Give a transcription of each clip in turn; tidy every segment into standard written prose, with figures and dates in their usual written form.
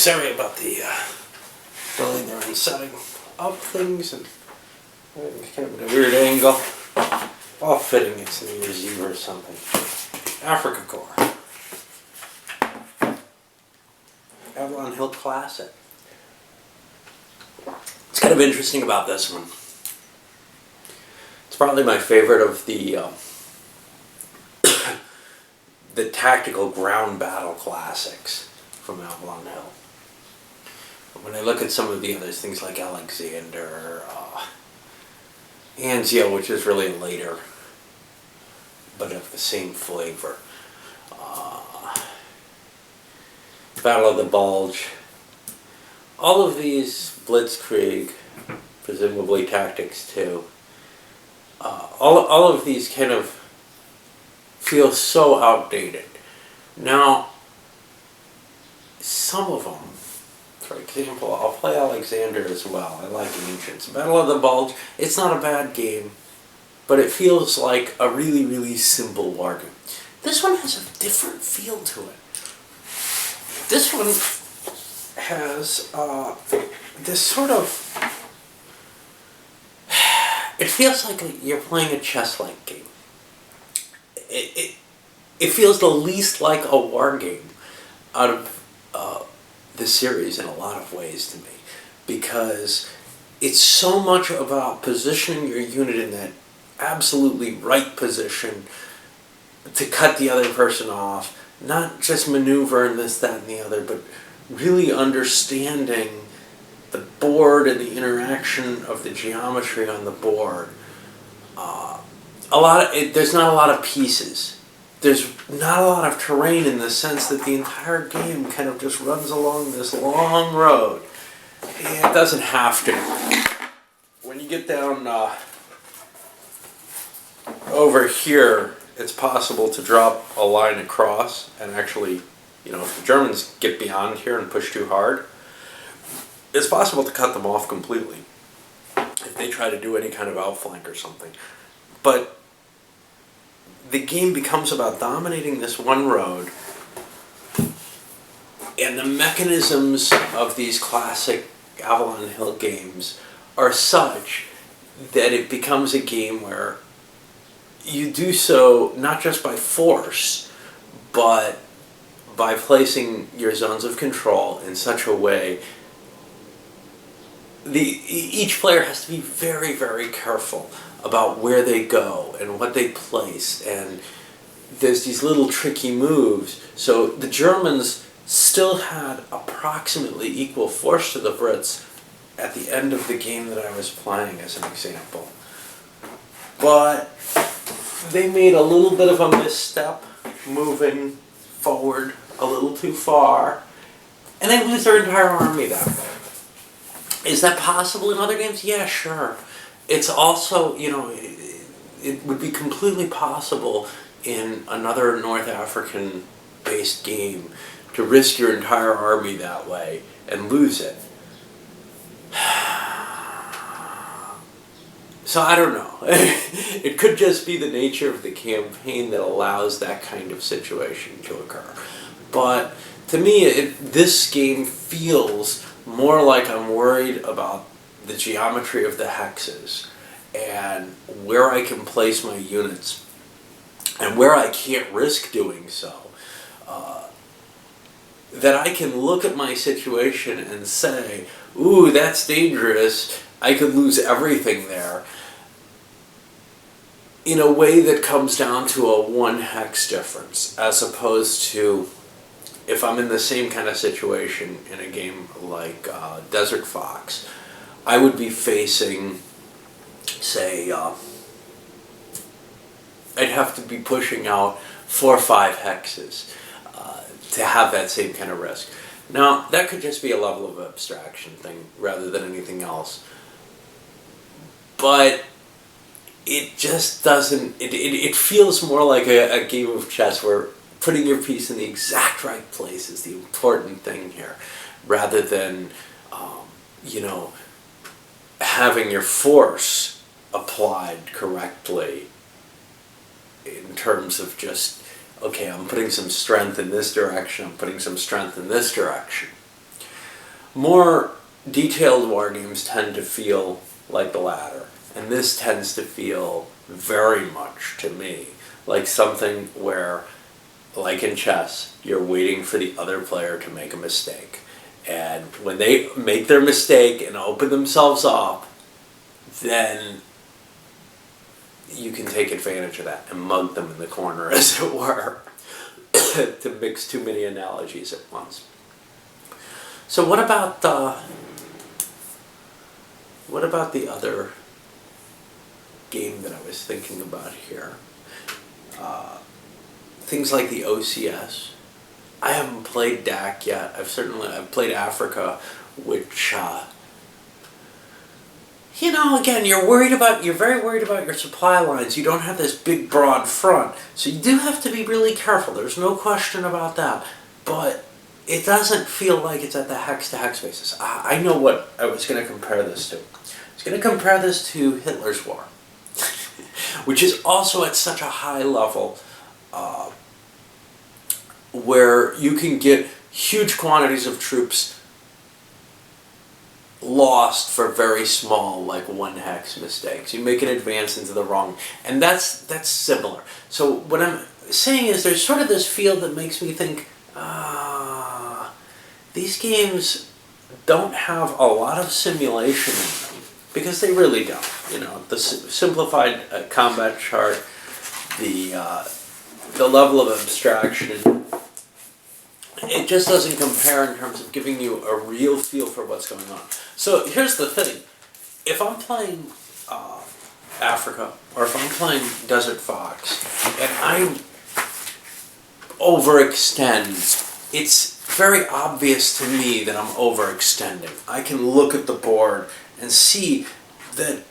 sorry about the delay there in setting up things and kind of at a weird angle. All fitting, it's in the receiver or something. Afrika Korps. Avalon Hill Classic. It's kind of interesting about this one. It's probably my favorite of the the tactical ground battle classics from Avalon Hill. When I look at some of the others, things like Alexander, Anzio, which is really later, but of the same flavor. Battle of the Bulge. All of these, Blitzkrieg, presumably Tactics 2, all of these kind of feel so outdated. Now, some of them, for example, I'll play Alexander as well. I like Ancients. Battle of the Bulge, it's not a bad game, but it feels like a really, really simple war game. This one has a different feel to it. This one has this sort of... It feels like you're playing a chess-like game. It feels the least like a war game out of the series in a lot of ways to me, because it's so much about positioning your unit in that absolutely right position to cut the other person off, not just maneuver and this, that, and the other, but really understanding the board and the interaction of the geometry on the board. There's not a lot of pieces. There's not a lot of terrain in the sense that the entire game kind of just runs along this long road. It doesn't have to. When you get down over here, it's possible to drop a line across and actually, if the Germans get beyond here and push too hard, it's possible to cut them off completely if they try to do any kind of outflank or something. But the game becomes about dominating this one road, and the mechanisms of these classic Avalon Hill games are such that it becomes a game where you do so not just by force, but by placing your zones of control in such a way. Each player has to be very, very careful about where they go and what they place, and there's these little tricky moves. So the Germans still had approximately equal force to the Brits at the end of the game that I was playing, as an example. But they made a little bit of a misstep, moving forward a little too far, and they lose their entire army that way. Is that possible in other games? Yeah, sure. It's also, it would be completely possible in another North African-based game to risk your entire army that way and lose it. So I don't know. It could just be the nature of the campaign that allows that kind of situation to occur. But to me, this game feels more like I'm worried about the geometry of the hexes and where I can place my units and where I can't risk doing so. That I can look at my situation and say, ooh, that's dangerous, I could lose everything there, in a way that comes down to a one hex difference, as opposed to if I'm in the same kind of situation in a game like Desert Fox, I would be facing, say, I'd have to be pushing out 4 or 5 hexes to have that same kind of risk. Now, that could just be a level of abstraction thing rather than anything else. But it just doesn't, it feels more like a game of chess where putting your piece in the exact right place is the important thing here, rather than, having your force applied correctly in terms of just, okay, I'm putting some strength in this direction, I'm putting some strength in this direction. More detailed war games tend to feel like the latter, and this tends to feel very much to me like something where, like in chess, you're waiting for the other player to make a mistake. And when they make their mistake and open themselves up, then you can take advantage of that and mug them in the corner, as it were, to mix too many analogies at once. So what about the other game that I was thinking about here? Things like the OCS. I haven't played DAC yet. I've played Africa, which again, you're very worried about your supply lines. You don't have this big broad front, so you do have to be really careful. There's no question about that. But it doesn't feel like it's at the hex-to-hex basis. I know what I was going to compare this to. I was going to compare this to Hitler's War, which is also at such a high level where you can get huge quantities of troops lost for very small, like 1 hex mistakes. You make an advance into the wrong, and that's similar. So what I'm saying is there's sort of this field that makes me think, these games don't have a lot of simulation in them, because they really don't. The simplified combat chart, the level of abstraction, it just doesn't compare in terms of giving you a real feel for what's going on. So here's the thing. If I'm playing Africa, or if I'm playing Desert Fox, and I overextend, it's very obvious to me that I'm overextending. I can look at the board and see that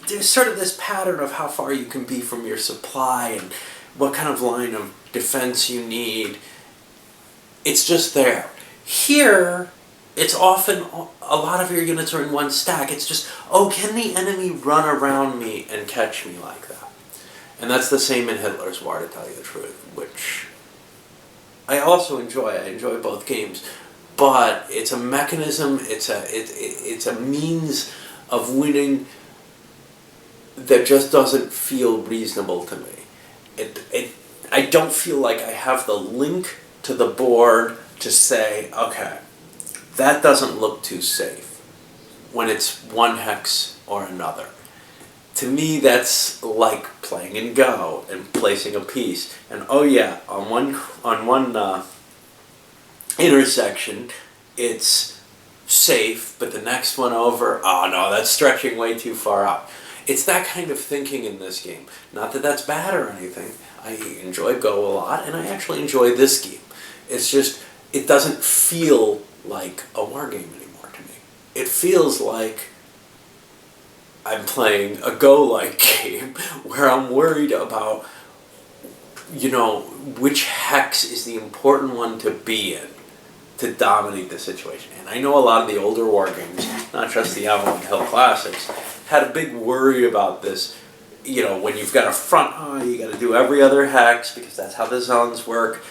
there's sort of this pattern of how far you can be from your supply and what kind of line of defense you need. It's just there. Here, it's often a lot of your units are in one stack. It's just, can the enemy run around me and catch me like that? And that's the same in Hitler's War, to tell you the truth, which I also enjoy. I enjoy both games, but it's a mechanism. It's a means of winning that just doesn't feel reasonable to me. I don't feel like I have the link to the board to say, okay, that doesn't look too safe when it's 1 hex or another. To me, that's like playing in Go and placing a piece. And on one intersection, it's safe, but the next one over, no, that's stretching way too far out. It's that kind of thinking in this game. Not that that's bad or anything. I enjoy Go a lot, and I actually enjoy this game. It's just, it doesn't feel like a war game anymore to me. It feels like I'm playing a Go-like game where I'm worried about, which hex is the important one to be in to dominate the situation. And I know a lot of the older war games, not just the Avalon Hill Classics, had a big worry about this. When you've got a front, you got to do every other hex because that's how the zones work.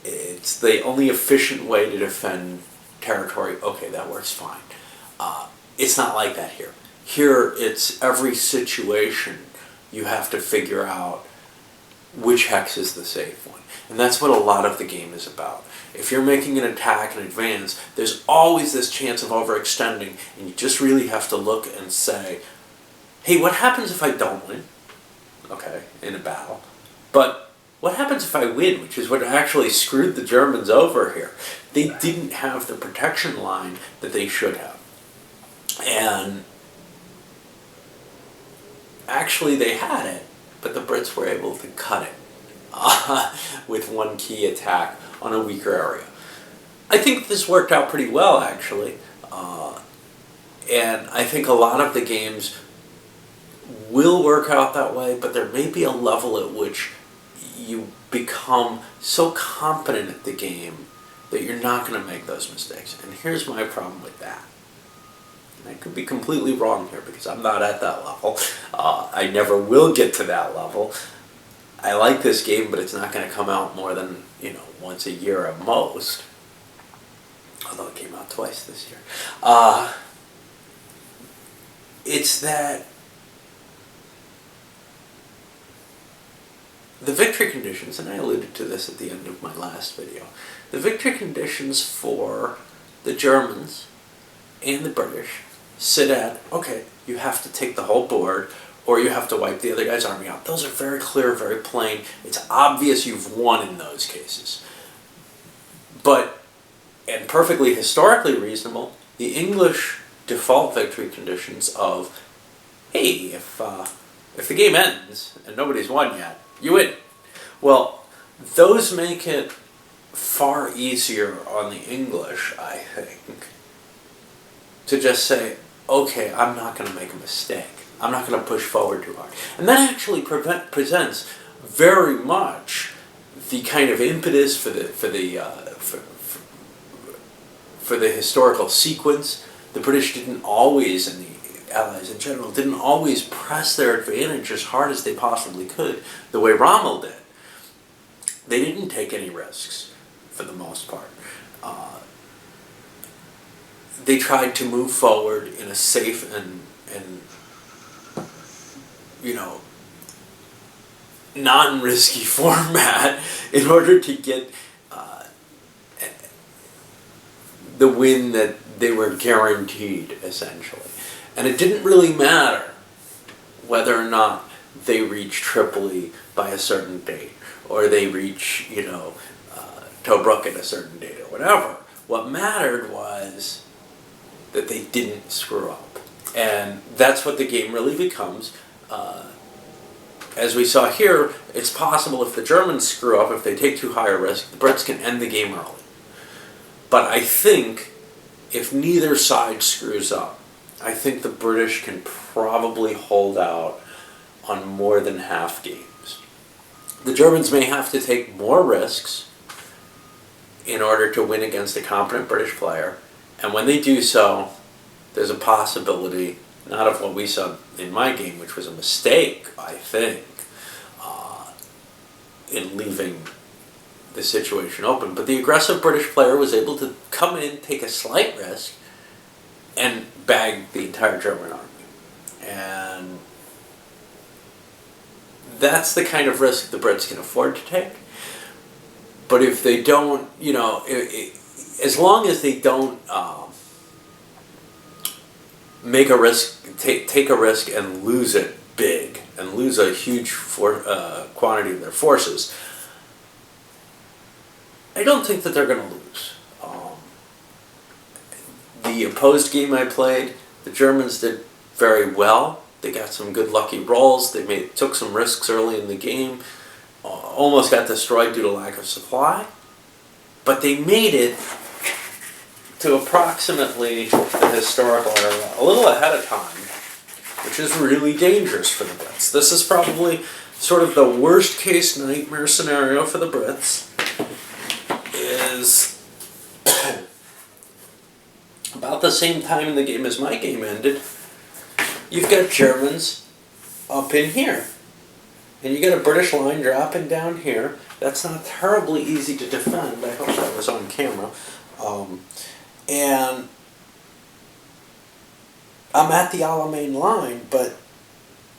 It's the only efficient way to defend territory. Okay, that works fine. It's not like that here. Here, it's every situation you have to figure out which hex is the safe one. And that's what a lot of the game is about. If you're making an attack and advance, there's always this chance of overextending, and you just really have to look and say, hey, what happens if I don't win? Okay, in a battle. But what happens if I win, which is what actually screwed the Germans over here? They didn't have the protection line that they should have. And actually they had it, but the Brits were able to cut it with one key attack on a weaker area. I think this worked out pretty well, actually. And I think a lot of the games will work out that way, but there may be a level at which you become so competent at the game that you're not going to make those mistakes. And here's my problem with that. And I could be completely wrong here because I'm not at that level. I never will get to that level. I like this game, but it's not going to come out more than, once a year at most. although it came out twice this year. It's that the victory conditions, and I alluded to this at the end of my last video, the victory conditions for the Germans and the British sit at, okay, you have to take the whole board, or you have to wipe the other guy's army out. Those are very clear, very plain. It's obvious you've won in those cases. But, and perfectly historically reasonable, the English default victory conditions of, hey, if the game ends and nobody's won yet, you win. Well, those make it far easier on the English, I think, to just say, okay, I'm not going to make a mistake. I'm not going to push forward too hard. And that actually presents very much the kind of impetus for the historical sequence. The British didn't always, and the Allies in general, didn't always press their advantage as hard as they possibly could, the way Rommel did. They didn't take any risks, for the most part. They tried to move forward in a safe and non-risky format in order to get the win that they were guaranteed, essentially. And it didn't really matter whether or not they reached Tripoli by a certain date, or they reach, Tobruk at a certain date, or whatever. What mattered was that they didn't screw up. And that's what the game really becomes. As we saw here, it's possible if the Germans screw up, if they take too high a risk, the Brits can end the game early. But I think if neither side screws up, I think the British can probably hold out on more than half games. The Germans may have to take more risks in order to win against a competent British player, and when they do so, there's a possibility, not of what we saw in my game, which was a mistake, I think, in leaving the situation open, but the aggressive British player was able to come in, take a slight risk, and bag the entire German army. And that's the kind of risk the Brits can afford to take. But if they don't, as long as they don't make a risk, take a risk and lose it big, and lose a huge quantity of their forces, I don't think that they're going to lose. The opposed game I played, the Germans did very well. They got some good lucky rolls. They took some risks early in the game. Almost got destroyed due to lack of supply. But they made it to approximately the historical era, a little ahead of time, which is really dangerous for the Brits. This is probably sort of the worst case nightmare scenario for the Brits. Is about the same time in the game as my game ended, you've got Germans up in here. And you get a British line dropping down here. That's not terribly easy to defend. I hope that was on camera. And I'm at the Alamein line, but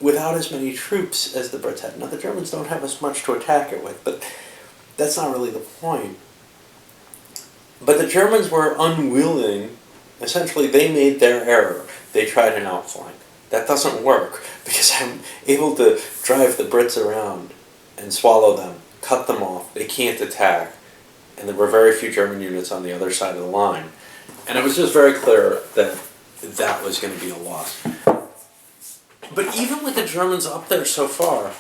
without as many troops as the Brits had. Now, the Germans don't have as much to attack it with, but that's not really the point. But the Germans were unwilling. Essentially, they made their error. They tried an outflank. That doesn't work, because I'm able to drive the Brits around and swallow them, cut them off. They can't attack. And there were very few German units on the other side of the line. And it was just very clear that that was going to be a loss. But even with the Germans up there so far,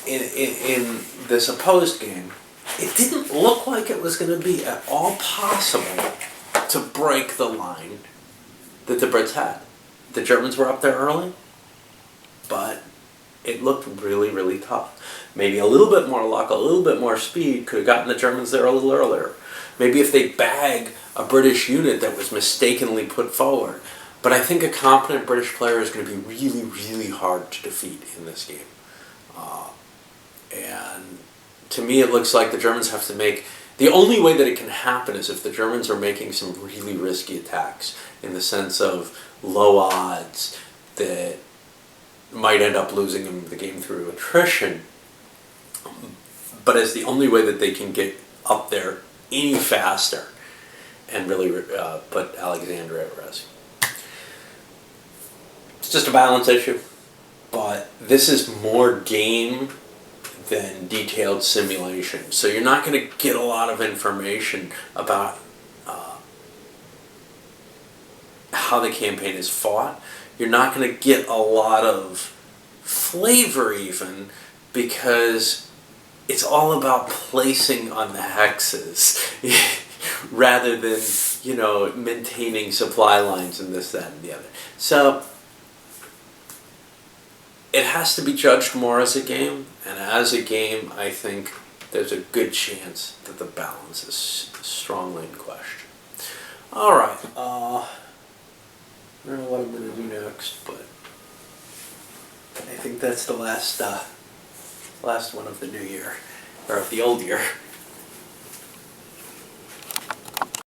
in this opposed game, it didn't look like it was going to be at all possible to break the line that the Brits had. The Germans were up there early, but it looked really, really tough. Maybe a little bit more luck, a little bit more speed could have gotten the Germans there a little earlier. Maybe if they bag a British unit that was mistakenly put forward. But I think a competent British player is going to be really, really hard to defeat in this game. And to me, it looks like the Germans have to make The only way that it can happen is if the Germans are making some really risky attacks in the sense of low odds that might end up losing the game through attrition. But it's the only way that they can get up there any faster and really put Alexander at risk. It's just a balance issue. But this is more game than detailed simulation. So you're not going to get a lot of information about how the campaign is fought. You're not going to get a lot of flavor even, because it's all about placing on the hexes rather than, maintaining supply lines and this, that, and the other. So it has to be judged more as a game, and as a game, I think there's a good chance that the balance is strongly in question. All right, I don't know what I'm going to do next, but I think that's the last one of the new year, or of the old year.